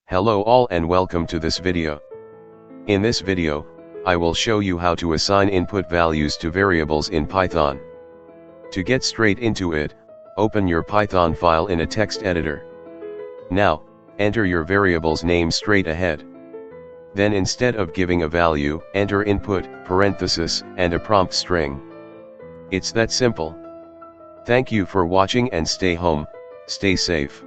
Hello all and welcome to this video. In this video, I will show you how to assign input values to variables in Python. To get straight into it, open your Python file in a text editor. Now, enter your variable's name straight ahead. Then instead of giving a value, enter input, parenthesis, and a prompt string. It's that simple. Thank you for watching and stay home, stay safe.